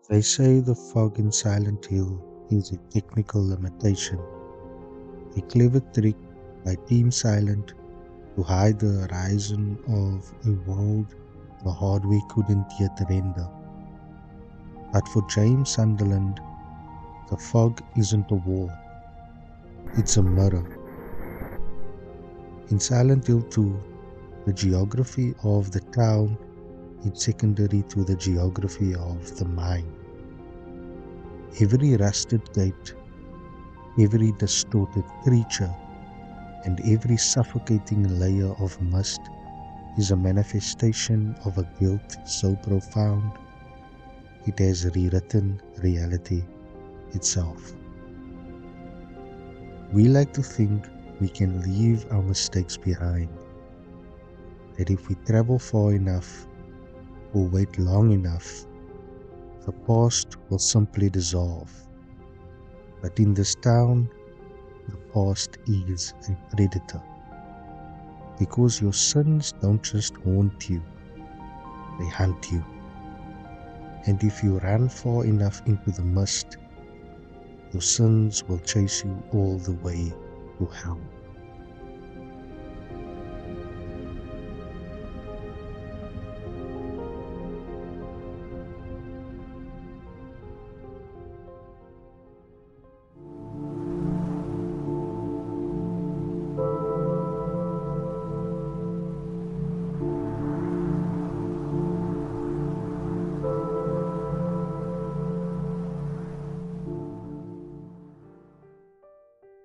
They say the fog in Silent Hill is a technical limitation, a clever trick by Team Silent to hide the horizon of a world the hardware couldn't yet render. But for James Sunderland, the fog isn't a wall, it's a mirror. In Silent Hill 2, the geography of the town is secondary to the geography of the mine. Every rusted gate, every distorted creature, and every suffocating layer of mist is a manifestation of a guilt so profound it has rewritten reality itself. We like to think we can leave our mistakes behind, that if we travel far enough or wait long enough, the past will simply dissolve. But in this town, the past is a predator, because your sins don't just haunt you, they hunt you. And if you run far enough into the mist, your sins will chase you all the way to hell.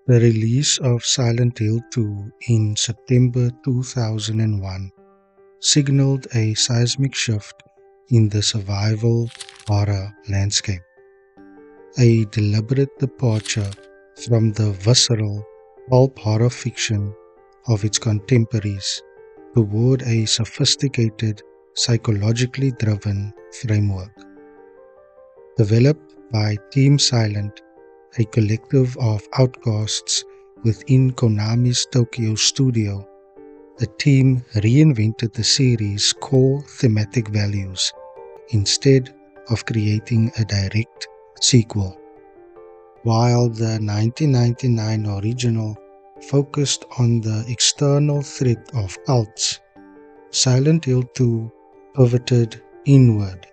The release of Silent Hill 2 in September 2001 signaled a seismic shift in the survival horror landscape, a deliberate departure from the visceral pulp horror fiction of its contemporaries toward a sophisticated, psychologically driven framework. Developed by Team Silent, a collective of outcasts within Konami's Tokyo studio, the team reinvented the series' core thematic values instead of creating a direct sequel. While the 1999 original focused on the external threat of cults, Silent Hill 2 pivoted inward.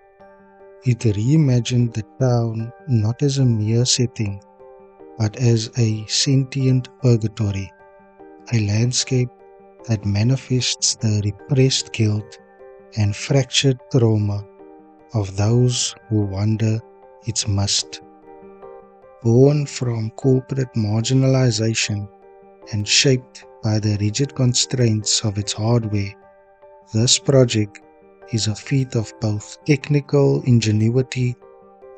It reimagined the town not as a mere setting, but as a sentient purgatory, a landscape that manifests the repressed guilt and fractured trauma of those who wander its mist. Born from corporate marginalization and shaped by the rigid constraints of its hardware, this project is a feat of both technical ingenuity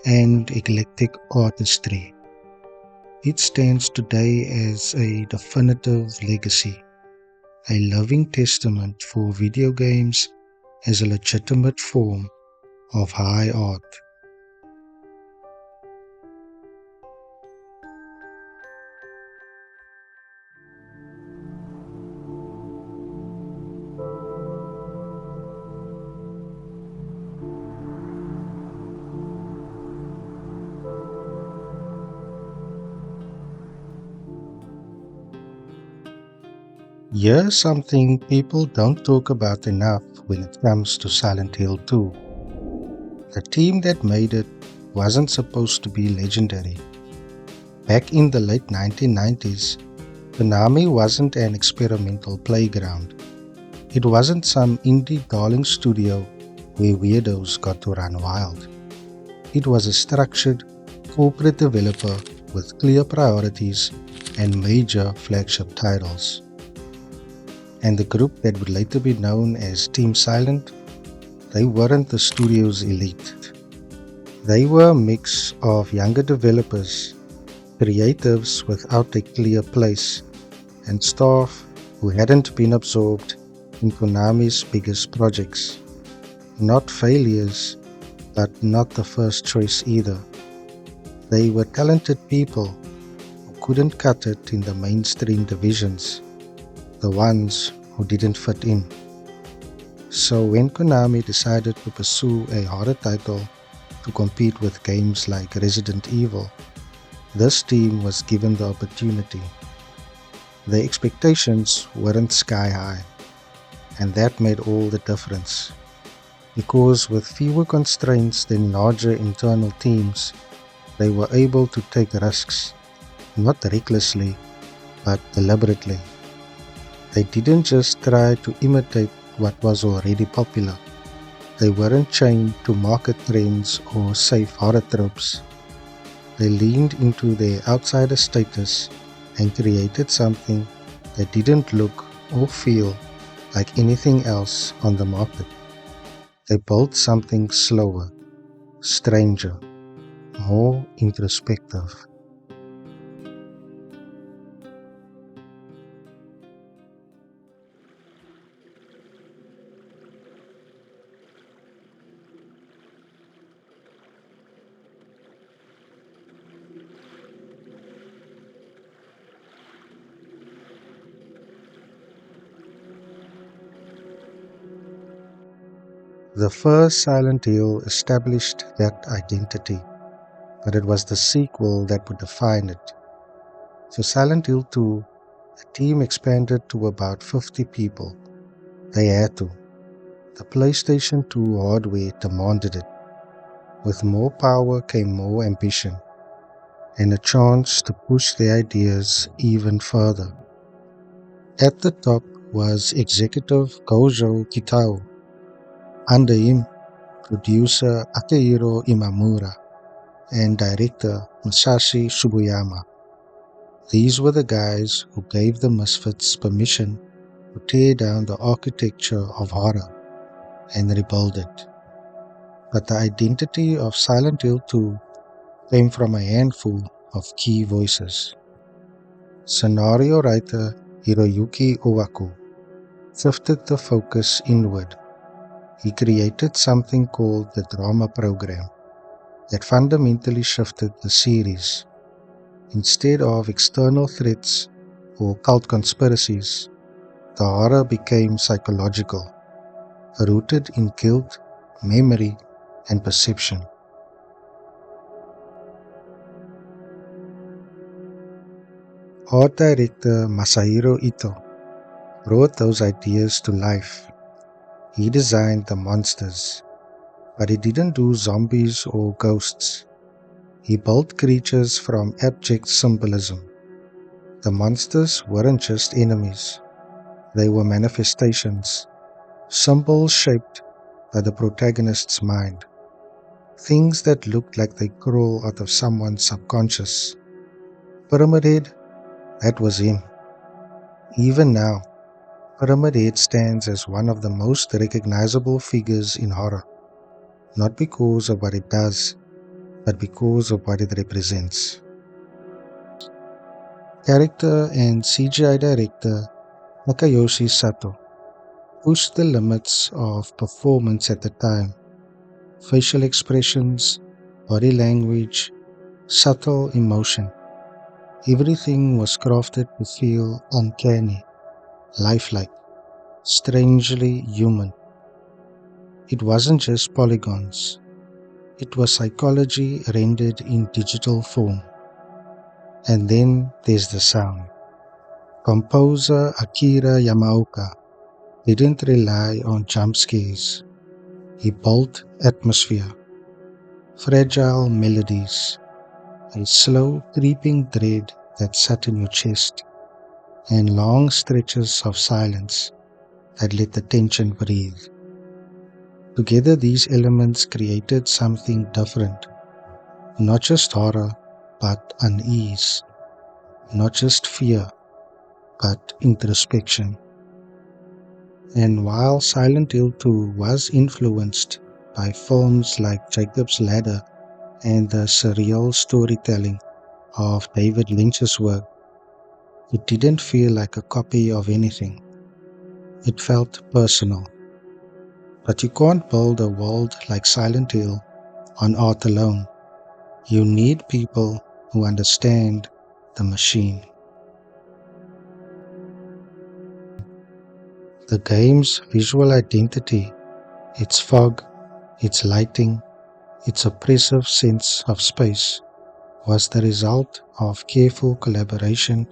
and eclectic artistry. It stands today as a definitive legacy, a living testament for video games as a legitimate form of high art. Here's something people don't talk about enough when it comes to Silent Hill 2. The team that made it wasn't supposed to be legendary. Back in the late 1990s, Konami wasn't an experimental playground. It wasn't some indie darling studio where weirdos got to run wild. It was a structured, corporate developer with clear priorities and major flagship titles. And the group that would later be known as Team Silent, they weren't the studio's elite. They were a mix of younger developers, creatives without a clear place, and staff who hadn't been absorbed in Konami's biggest projects. Not failures, but not the first choice either. They were talented people who couldn't cut it in the mainstream divisions, the ones who didn't fit in. So when Konami decided to pursue a horror title to compete with games like Resident Evil, this team was given the opportunity. The expectations weren't sky high, and that made all the difference. Because with fewer constraints than larger internal teams, they were able to take risks, not recklessly, but deliberately. They didn't just try to imitate what was already popular. They weren't chained to market trends or safe horror tropes. They leaned into their outsider status and created something that didn't look or feel like anything else on the market. They built something slower, stranger, more introspective. The first Silent Hill established that identity, but it was the sequel that would define it. For Silent Hill 2, the team expanded to about 50 people. They had to. The PlayStation 2 hardware demanded it. With more power came more ambition, and a chance to push their ideas even further. At the top was executive Gojo Kitao. Under him, producer Akihiro Imamura and director Masashi Shubuyama. These were the guys who gave the Misfits permission to tear down the architecture of horror and rebuild it. But the identity of Silent Hill 2 came from a handful of key voices. Scenario writer Hiroyuki Owaku shifted the focus inward. He created something called the Drama Program that fundamentally shifted the series. Instead of external threats or cult conspiracies, the horror became psychological, rooted in guilt, memory, and perception. Art director Masahiro Ito brought those ideas to life. He designed the monsters, but he didn't do zombies or ghosts. He built creatures from abject symbolism. The monsters weren't just enemies, they were manifestations, symbols shaped by the protagonist's mind, things that looked like they crawl out of someone's subconscious. Pyramid Head, that was him. Even now, Pyramid Head stands as one of the most recognizable figures in horror, not because of what it does, but because of what it represents. Character and CGI director Takayoshi Sato pushed the limits of performance at the time. Facial expressions, body language, subtle emotion. Everything was crafted to feel uncanny, lifelike, strangely human. It wasn't just polygons. It was psychology rendered in digital form. And then there's the sound. Composer Akira Yamaoka didn't rely on jump scares. He built atmosphere, fragile melodies, a slow creeping dread that sat in your chest, and long stretches of silence that let the tension breathe. Together these elements created something different. Not just horror, but unease. Not just fear, but introspection. And while Silent Hill 2 was influenced by films like Jacob's Ladder and the surreal storytelling of David Lynch's work, it didn't feel like a copy of anything. It felt personal. But you can't build a world like Silent Hill on art alone. You need people who understand the machine. The game's visual identity, its fog, its lighting, Its oppressive sense of space was the result of careful collaboration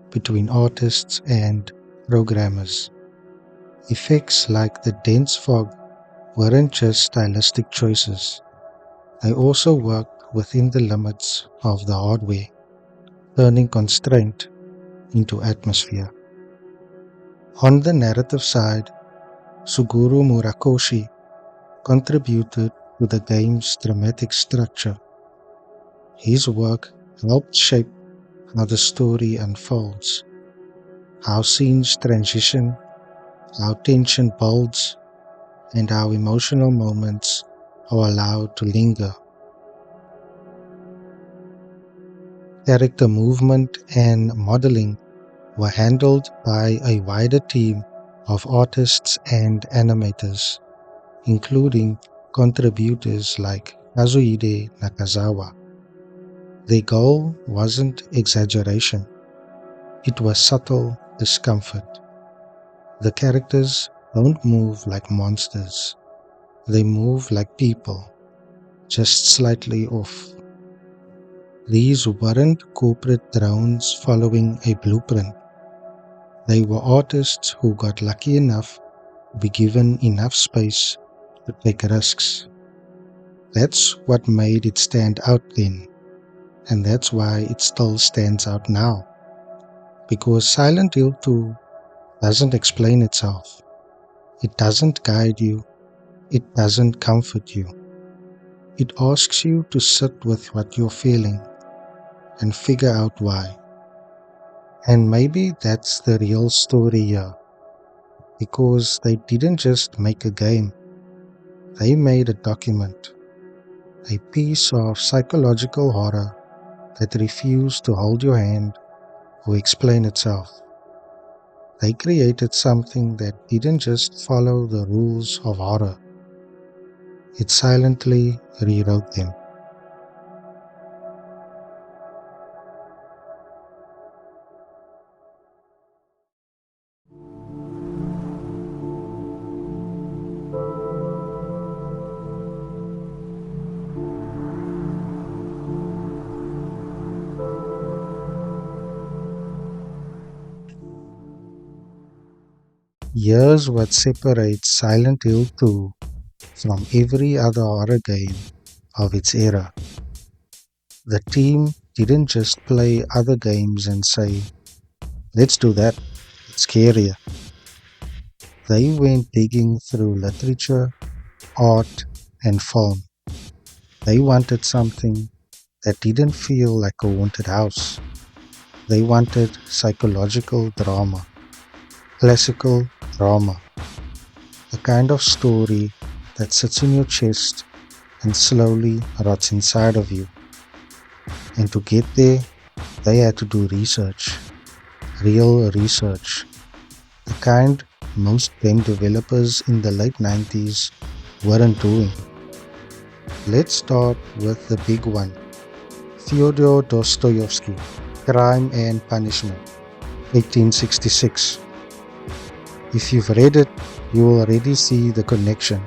between artists and programmers. Effects like the dense fog weren't just stylistic choices, they also worked within the limits of the hardware, turning constraint into atmosphere. On the narrative side, Suguru Murakoshi contributed to the game's dramatic structure. His work helped shape how the story unfolds, how scenes transition, how tension builds, and how emotional moments are allowed to linger. Character movement and modeling were handled by a wider team of artists and animators, including contributors like Kazuhide Nakazawa. Their goal wasn't exaggeration, it was subtle discomfort. The characters don't move like monsters, they move like people, just slightly off. These weren't corporate drones following a blueprint. They were artists who got lucky enough to be given enough space to take risks. That's what made it stand out then, and that's why it still stands out now. Because Silent Hill 2 doesn't explain itself, it doesn't guide you, it doesn't comfort you. It asks you to sit with what you're feeling and figure out why. And maybe that's the real story here, because they didn't just make a game, they made a document, a piece of psychological horror that refused to hold your hand or explain itself. They created something that didn't just follow the rules of horror, it silently rewrote them. Here's what separates Silent Hill 2 from every other horror game of its era. The team didn't just play other games and say, let's do that, it's scarier. They went digging through literature, art, and film. They wanted something that didn't feel like a haunted house. They wanted psychological drama, classical drama, the kind of story that sits in your chest and slowly rots inside of you. And to get there, they had to do research, real research, the kind most game developers in the late 90s weren't doing. Let's start with the big one, Fyodor Dostoevsky, Crime and Punishment, 1866. If you've read it, you will already see the connection.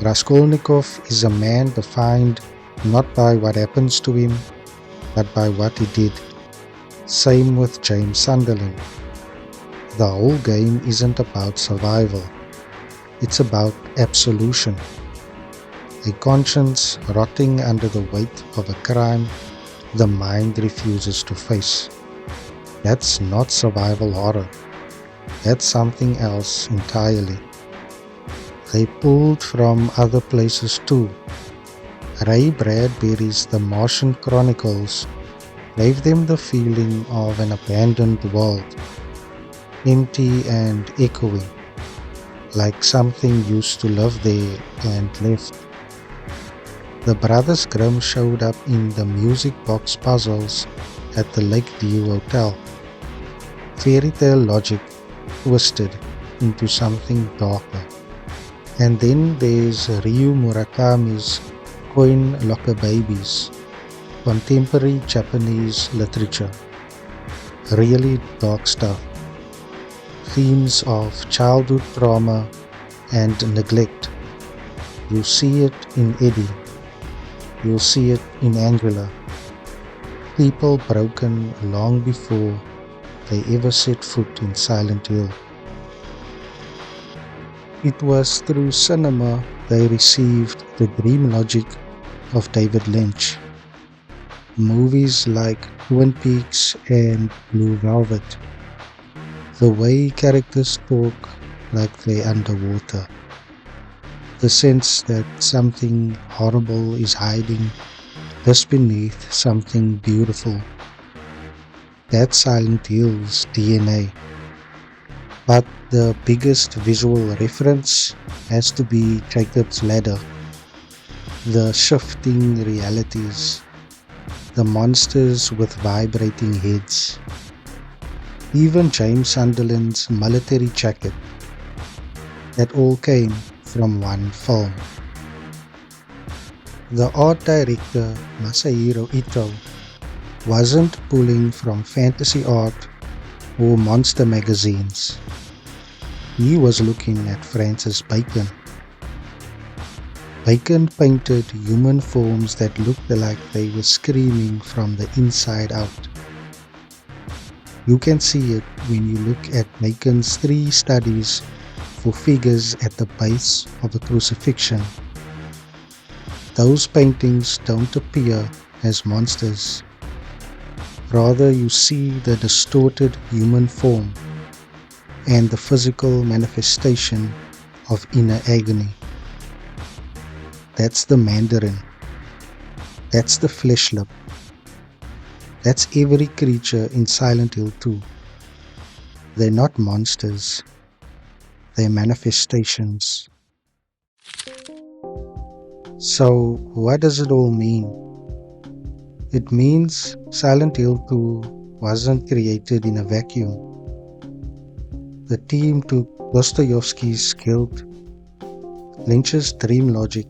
Raskolnikov is a man defined not by what happens to him, but by what he did. Same with James Sunderland. The whole game isn't about survival. It's about absolution. A conscience rotting under the weight of a crime the mind refuses to face. That's not survival horror. That's something else entirely. They pulled from other places too. Ray Bradbury's The Martian Chronicles gave them the feeling of an abandoned world, empty and echoing, like something used to live there and left. The Brothers Grimm showed up in the music box puzzles at the Lakeview Hotel. Fairy tale logic twisted into something darker. And then there's Ryu Murakami's Coin Locker Babies, contemporary Japanese literature. Really dark stuff. Themes of childhood trauma and neglect. You see it in Eddie, You'll see it in Angela. People broken long before they ever set foot in Silent Hill. It was through cinema they received the dream logic of David Lynch. Movies like Twin Peaks and Blue Velvet. The way characters talk like they're underwater. The sense that something horrible is hiding just beneath something beautiful. That's Silent Hill's DNA. But the biggest visual reference has to be Jacob's Ladder. The shifting realities, the monsters with vibrating heads, even James Sunderland's military jacket, that all came from one film. The art director Masahiro Ito wasn't pulling from fantasy art or monster magazines. He was looking at Francis Bacon. Bacon painted human forms that looked like they were screaming from the inside out. You can see it when you look at Bacon's 3 studies for figures at the base of a crucifixion. Those paintings don't appear as monsters. Rather, you see the distorted human form and the physical manifestation of inner agony. That's the Mandarin. That's the Fleshlip. That's every creature in Silent Hill 2. They're not monsters. They're manifestations. So, what does it all mean? It means Silent Hill 2 wasn't created in a vacuum. The team took Dostoevsky's guilt, Lynch's dream logic,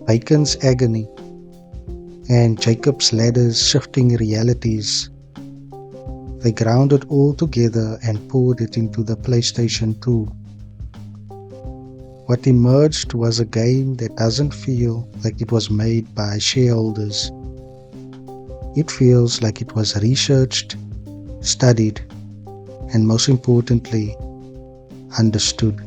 Bacon's agony, and Jacob's Ladder's shifting realities. They ground it all together and poured it into the PlayStation 2. What emerged was a game that doesn't feel like it was made by shareholders. It feels like it was researched, studied, and most importantly, understood.